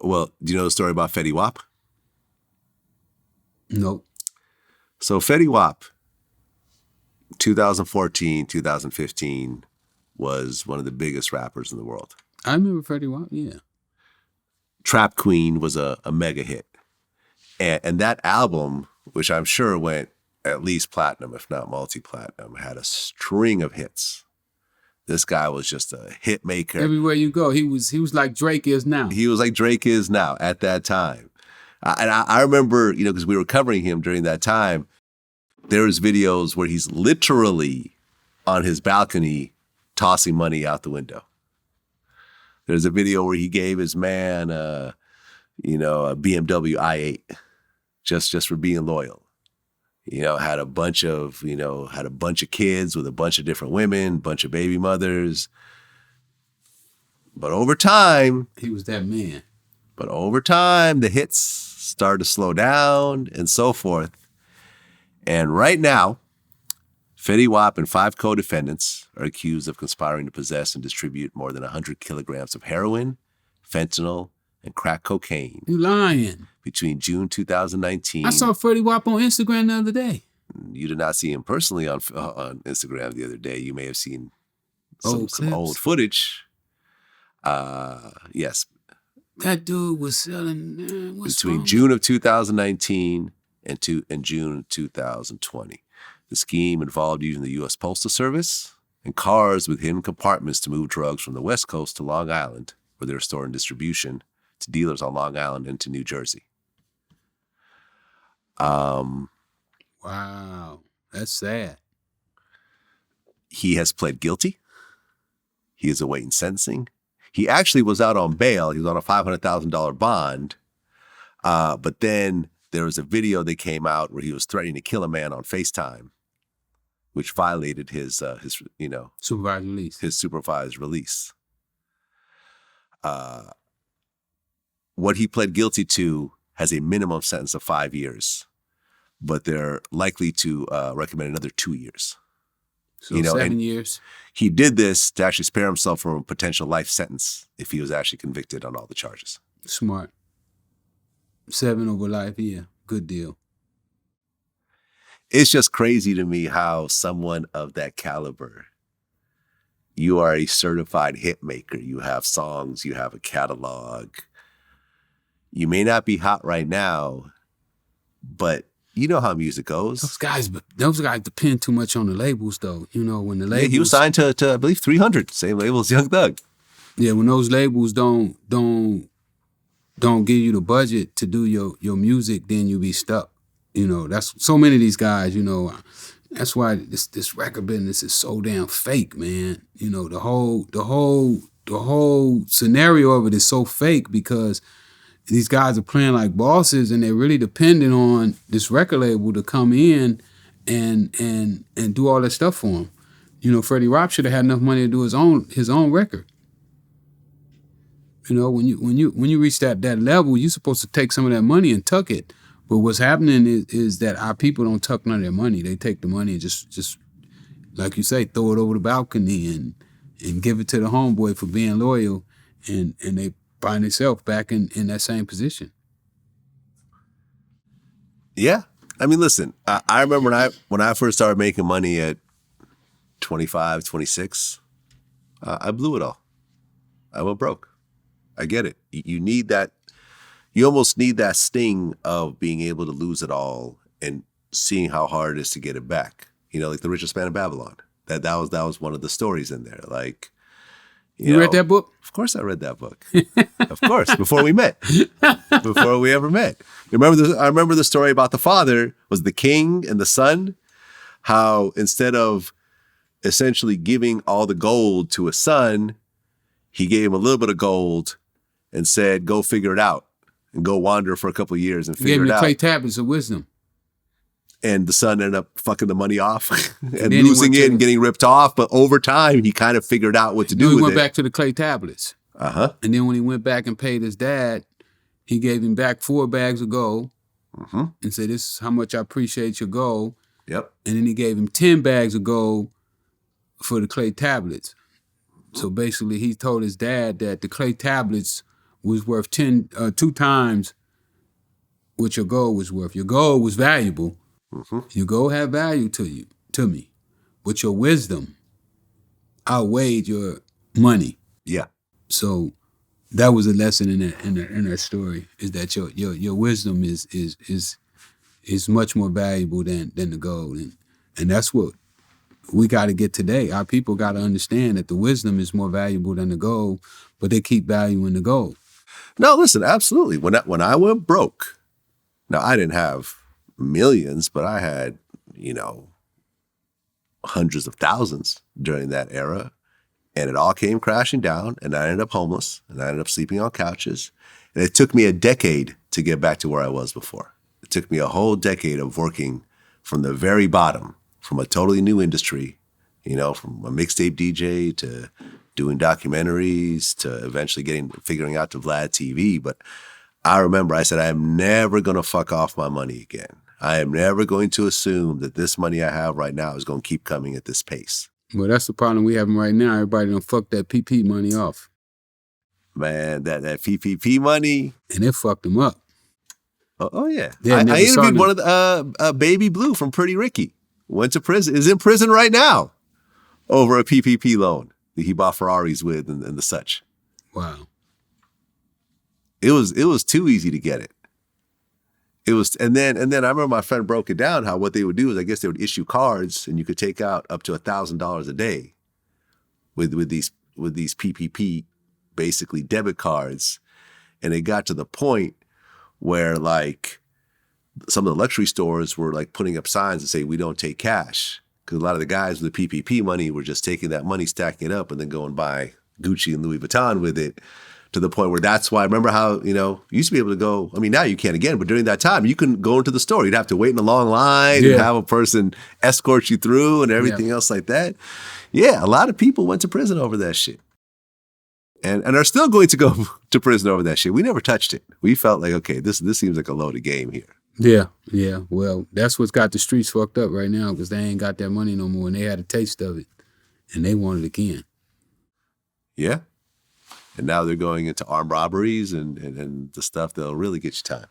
Well, do you know the story about Fetty Wap? Nope. So Fetty Wap, 2014, 2015, was one of the biggest rappers in the world. I remember Fetty Wap, yeah. Trap Queen was a mega hit. And that album, which I'm sure went at least platinum, if not multi-platinum, had a string of hits. This guy was just a hit maker. Everywhere you go, he was like Drake is now. He was like Drake is now at that time. I remember, because we were covering him during that time, there was videos where he's literally on his balcony tossing money out the window. There's a video where he gave his man, a BMW i8 just for being loyal. Had a bunch of kids with a bunch of different women, bunch of baby mothers. But over time, he was that man. But over time, the hits started to slow down and so forth. And right now, Fetty Wap and 5 co-defendants are accused of conspiring to possess and distribute more than 100 kilograms of heroin, fentanyl, and crack cocaine. You lying. Between June 2019. I saw Fetty Wap on Instagram the other day. You did not see him personally on Instagram the other day. You may have seen some old footage. Yes. That dude was selling. Between June of 2019 and June 2020. The scheme involved using the U.S. Postal Service and cars with hidden compartments to move drugs from the West Coast to Long Island, where they were stored in distribution to dealers on Long Island and to New Jersey. Wow, that's sad. He has pled guilty. He is awaiting sentencing. He actually was out on bail. He was on a $500,000 bond. But then there was a video that came out where he was threatening to kill a man on FaceTime, which violated his supervised release. His supervised release. What he pled guilty to has a minimum sentence of 5 years, but they're likely to recommend another 2 years. So 7 years. He did this to actually spare himself from a potential life sentence if he was actually convicted on all the charges. Smart. 7 over life, yeah. Good deal. It's just crazy to me how someone of that caliber, you are a certified hit maker. You have songs, you have a catalog. You may not be hot right now, but you know how music goes. Those guys depend too much on the labels, though. When the labels... Yeah, he was signed to I believe, 300, same label as Young Thug. Yeah, when those labels don't give you the budget to do your music, then you be stuck. That's so many of these guys, that's why this record business is so damn fake, man. The whole scenario of it is so fake because these guys are playing like bosses and they're really dependent on this record label to come in and do all that stuff for them. Fetty Wap should have had enough money to do his own record. When you reach that level, you're supposed to take some of that money and tuck it. But what's happening is that our people don't tuck none of their money. They take the money and just like you say, throw it over the balcony and give it to the homeboy for being loyal, and they find themselves back in that same position. Yeah. I mean, listen, I remember when I first started making money at 25, 26, I blew it all. I went broke. I get it. You need that. You almost need that sting of being able to lose it all and seeing how hard it is to get it back. Like The Richest Man in Babylon. That was one of the stories in there. Like, you read that book? Of course I read that book. Of course, before we met. Before we ever met. I remember the story about the father was the king and the son, how instead of essentially giving all the gold to a son, he gave him a little bit of gold and said, go figure it out and go wander for a couple of years and figure it out. He gave him the clay tablets of wisdom. And the son ended up fucking the money off and losing it and getting ripped off. But over time, he kind of figured out what to do with it. He went back to the clay tablets. Uh-huh. And then when he went back and paid his dad, he gave him back 4 bags of gold and said, this is how much I appreciate your gold. Yep. And then he gave him 10 bags of gold for the clay tablets. So basically, he told his dad that the clay tablets was worth 2 times what your gold was worth. Your gold was valuable. Mm-hmm. Your gold had value to me, but your wisdom outweighed your money. Yeah. So that was a lesson in that story, is that your wisdom is much more valuable than the gold, and that's what we got to get today. Our people got to understand that the wisdom is more valuable than the gold, but they keep valuing the gold. No, listen, absolutely. When I went broke, now I didn't have millions, but I had, hundreds of thousands during that era. And it all came crashing down, and I ended up homeless, and I ended up sleeping on couches. And it took me a decade to get back to where I was before. It took me a whole decade of working from the very bottom, from a totally new industry, from a mixtape DJ to doing documentaries to eventually figuring out to Vlad TV. But I remember I said, I am never going to fuck off my money again. I am never going to assume that this money I have right now is going to keep coming at this pace. Well, that's the problem we having right now. Everybody done fuck that PP money off. Man, that PPP money. And it fucked them up. Oh yeah. Yeah, I interviewed one of the Baby Blue from Pretty Ricky. Went to prison. Is in prison right now over a PPP loan that he bought Ferraris with and the such. Wow. It was too easy to get it. It was, and then I remember my friend broke it down how what they would do is I guess they would issue cards and you could take out up to $1,000 a day with these PPP basically debit cards, and it got to the point where like some of the luxury stores were like putting up signs that say we don't take cash, because a lot of the guys with the PPP money were just taking that money, stacking it up, and then go and buy Gucci and Louis Vuitton with it. To the point where that's why, remember how, you used to be able to go, I mean, now you can't again, but during that time, you couldn't go into the store. You'd have to wait in a long line and have a person escort you through and everything else like that. Yeah, a lot of people went to prison over that shit. And are still going to go to prison over that shit. We never touched it. We felt like, okay, this seems like a loaded game here. Yeah. Well, that's what's got the streets fucked up right now, because they ain't got that money no more, and they had a taste of it, and they want it again. Yeah. And now they're going into armed robberies and the stuff that'll really get you time.